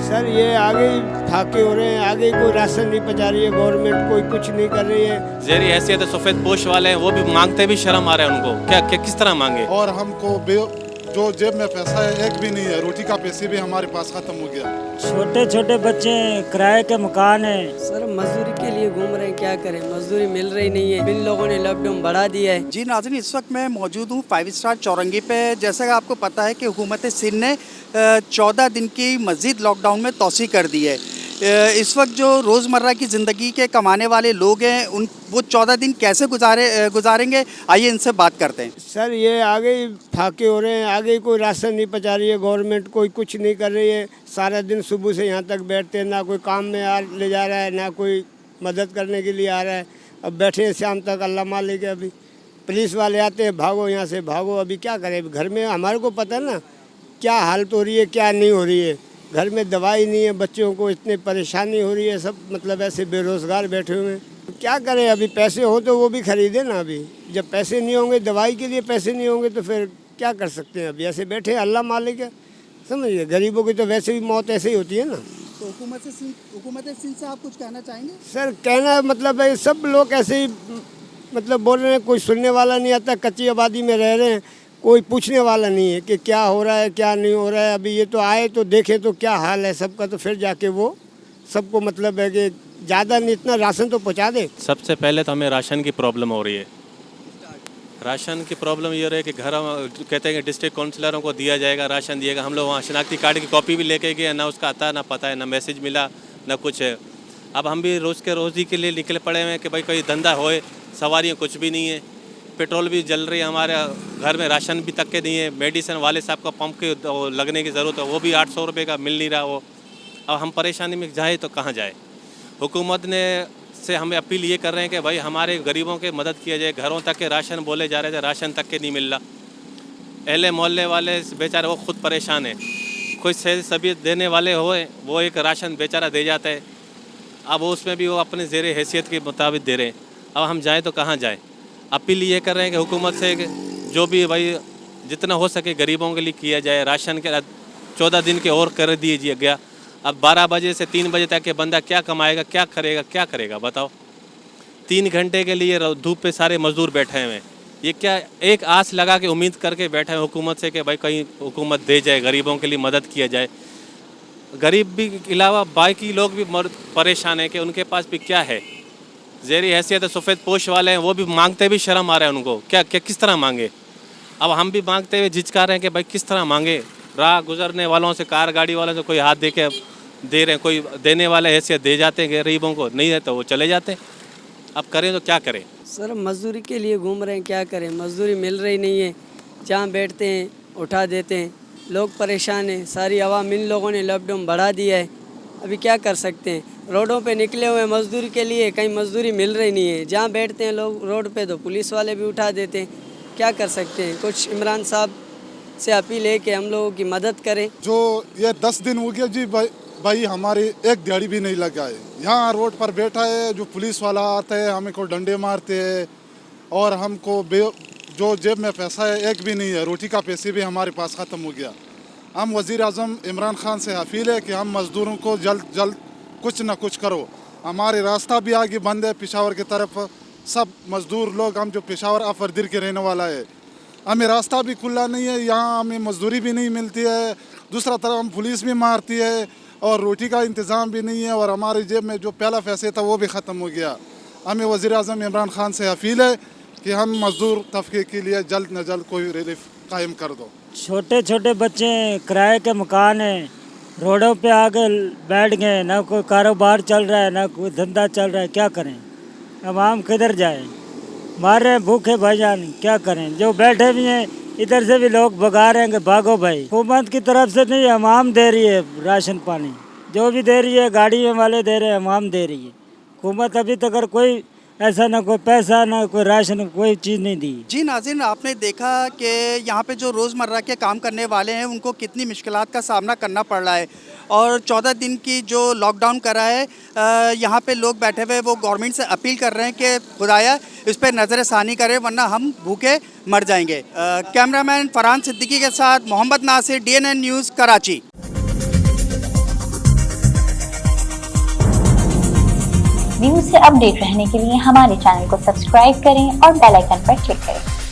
Sir ये आगे ही फाके हो रहे हैं, आगे कोई राशन नहीं पहुंचा रही है गवर्नमेंट, कोई कुछ नहीं कर रही है। जेरी हैसियत सफ़ेद पोश वाले हैं, वो भी मांगते भी शर्म आ रहा है उनको। क्या किस तरह मांगे? और हमको जो जेब में पैसा है एक भी नहीं है, रोटी का पैसे भी हमारे पास खत्म हो गया। छोटे छोटे बच्चे किराए के मकान है। सर मजदूरी के लिए घूम रहे हैं, क्या करें, मजदूरी मिल रही नहीं है। इन लोगों ने लॉकडाउन बढ़ा दिया है। जी नाज़रीन, इस वक्त मैं मौजूद हूँ 5 स्टार चौरंगी पे। जैसा कि आपको पता है कि हुकूमत सिंध ने 14 दिन की मज़ीद लॉकडाउन में तोसी कर दी है। इस वक्त जो रोज़मर्रा की ज़िंदगी के कमाने वाले लोग हैं वो 14 दिन कैसे गुजारेंगे, आइए इनसे बात करते हैं। सर ये आगे ही फाके हो रहे हैं, आगे ही कोई राशन नहीं पहुंचा रही है गवर्नमेंट, कोई कुछ नहीं कर रही है। सारा दिन सुबह से यहाँ तक बैठते हैं, ना कोई काम में ले जा रहा है, ना कोई मदद करने के लिए आ रहा है। अब बैठे हैं शाम तक, अल्लाह मालिक है। अभी पुलिस वाले आते हैं, भागो यहाँ से भागो। अभी क्या करें, घर में हमारे को पता है ना क्या हालत हो रही है, क्या नहीं हो रही है। घर में दवाई नहीं है, बच्चों को इतनी परेशानी हो रही है, सब मतलब ऐसे बेरोज़गार बैठे हुए हैं। क्या करें, अभी पैसे हो तो वो भी खरीदे ना। अभी जब पैसे नहीं होंगे, दवाई के लिए पैसे नहीं होंगे तो फिर क्या कर सकते हैं। अभी ऐसे बैठे अल्लाह मालिक है, समझिए। गरीबों की तो वैसे भी मौत ऐसे ही होती है ना। तो हुकूमत सिंध से आप कुछ कहना चाहेंगे? सर कहना मतलब है, सब लोग ऐसे ही मतलब बोल रहे हैं, कोई सुनने वाला नहीं आता। कच्ची आबादी में रह रहे हैं, कोई पूछने वाला नहीं है कि क्या हो रहा है क्या नहीं हो रहा है। अभी ये तो आए तो देखे तो क्या हाल है सबका, तो फिर जाके वो सबको मतलब है कि ज़्यादा नहीं, इतना राशन तो पहुंचा दे। सबसे पहले तो हमें राशन की प्रॉब्लम हो रही है। राशन की प्रॉब्लम ये रही कि घर कहते हैं कि डिस्ट्रिक्ट काउंसिलरों को दिया जाएगा, राशन दिएगा। हम लोग वहाँ शनाख्ती कार्ड की कॉपी भी लेके गए, ना उसका आता ना पता है, ना मैसेज मिला ना कुछ है। अब हम भी रोज़ के रोज़ी के लिए निकले पड़े हुए हैं कि भाई कोई धंधा होए, सवारियाँ कुछ भी नहीं है, पेट्रोल भी जल रही है, हमारे घर में राशन भी तक के नहीं है। मेडिसिन वाले साहब का पंप के लगने की ज़रूरत है, वो भी 800 रुपये का मिल नहीं रहा वो। अब हम परेशानी में जाए तो कहाँ जाए। हुकूमत ने से हमें अपील ये कर रहे हैं कि भाई हमारे गरीबों की मदद किया जाए। घरों तक के राशन बोले जा रहे थे, राशन तक के नहीं मिल रहा। अहले मोहल्ले वाले बेचारे वो खुद परेशान है। कोई सभी देने वाले होए वो एक राशन बेचारा दे जाता है, अब उसमें भी वो अपने ज़ेरे हैसियत के मुताबिक दे रहे हैं। अब हम जाएँ तो कहाँ जाएँ। अपील ये कर रहे हैं कि हुकूमत से कि जो भी भाई जितना हो सके गरीबों के लिए किया जाए। राशन के 14 दिन के और कर दिए गया। अब 12 बजे से 3 बजे तक के बंदा क्या कमाएगा, क्या करेगा बताओ। 3 घंटे के लिए धूप पे सारे मजदूर बैठे हुए हैं। ये क्या एक आस लगा के उम्मीद करके बैठे हैं हुकूमत से कि भाई कहीं हुकूमत दे जाए, गरीबों के लिए मदद किया जाए। गरीब भी के अलावा बाकी लोग भी परेशान हैं कि उनके पास भी क्या है। जेरी हैसियत सफ़ेद पोश वाले हैं, वो भी मांगते भी शर्म आ रहा है उनको। क्या किस तरह मांगे। अब हम भी मांगते हुए झिझका रहे हैं कि भाई किस तरह मांगे। राह गुजरने वालों से, कार गाड़ी वालों से कोई हाथ दे रहे हैं, कोई देने वाले हैसियत दे जाते हैं गरीबों को, नहीं है तो वो चले जाते हैं। अब करें तो क्या करें। सर मजदूरी के लिए घूम रहे हैं, क्या करें, मजदूरी मिल रही नहीं है। जहाँ बैठते हैं उठा देते हैं, लोग परेशान हैं। सारी आवाम, इन लोगों ने लॉकडाउन बढ़ा दिया है। अभी क्या कर सकते हैं, रोडों पे निकले हुए हैं मजदूरी के लिए, कहीं मजदूरी मिल रही नहीं है। जहाँ बैठते हैं लोग रोड पे तो पुलिस वाले भी उठा देते हैं। क्या कर सकते हैं। कुछ इमरान साहब से अपील है कि हम लोगों की मदद करें। जो ये 10 दिन हो गया जी भाई हमारी एक दिहाड़ी भी नहीं लगा है। यहाँ रोड पर बैठा है, जो पुलिस वाला आता है हमें को डंडे मारते हैं, और हमको जो जेब में पैसा है एक भी नहीं है, रोटी का पैसे भी हमारे पास ख़त्म हो गया। हम वज़ीर आज़म इमरान खान से अपील है कि हम मज़दूरों को जल्द कुछ न कुछ करो। हमारे रास्ता भी आगे बंद है पेशावर की तरफ। सब मज़दूर लोग, हम जो पेशावर अफरदिर के रहने वाला है, हमें रास्ता भी खुला नहीं है। यहाँ हमें मजदूरी भी नहीं मिलती है, दूसरा तरफ हम पुलिस भी मारती है, और रोटी का इंतज़ाम भी नहीं है, और हमारी जेब में जो पहला पैसे था वो भी ख़त्म हो गया। हमें वज़ीर आज़म इमरान खान से अपील है कि हम मज़दूर तबके के लिए जल्द न जल्द कोई रिलीफ कायम कर दो। छोटे छोटे बच्चे किराए के मकान है, रोडों पे आके बैठ गए, ना कोई कारोबार चल रहा है ना कोई धंधा चल रहा है। क्या करें, अब हम किधर जाएं। मार रहे हैं भूखे भाईजान, क्या करें। जो बैठे भी हैं इधर से भी लोग भगा रहे हैं कि भागो भाई। हुकूमत की तरफ से नहीं, आवाम दे रही है राशन पानी, जो भी दे रही है गाड़ी वाले दे रहे हैं, आवाम दे रही है। हुकूमत अभी तक अगर कोई ऐसा ना कोई पैसा ना कोई राशन कोई चीज़ नहीं दी। जी नाज़रीन, आपने देखा कि यहाँ पे जो रोज़मर्रा के काम करने वाले हैं उनको कितनी मुश्किलात का सामना करना पड़ रहा है। और 14 दिन की जो लॉकडाउन करा है, यहाँ पे लोग बैठे हुए वो गवर्नमेंट से अपील कर रहे हैं कि खुदाया इस पर नज़रसानी करे, वरना हम भूखे मर जाएंगे। कैमरामैन फरहान सिद्दीकी के साथ Mohammad Nasir, DNN news, Karachi. News से अपडेट रहने के लिए हमारे चैनल को सब्सक्राइब करें और बेल आइकन पर क्लिक करें।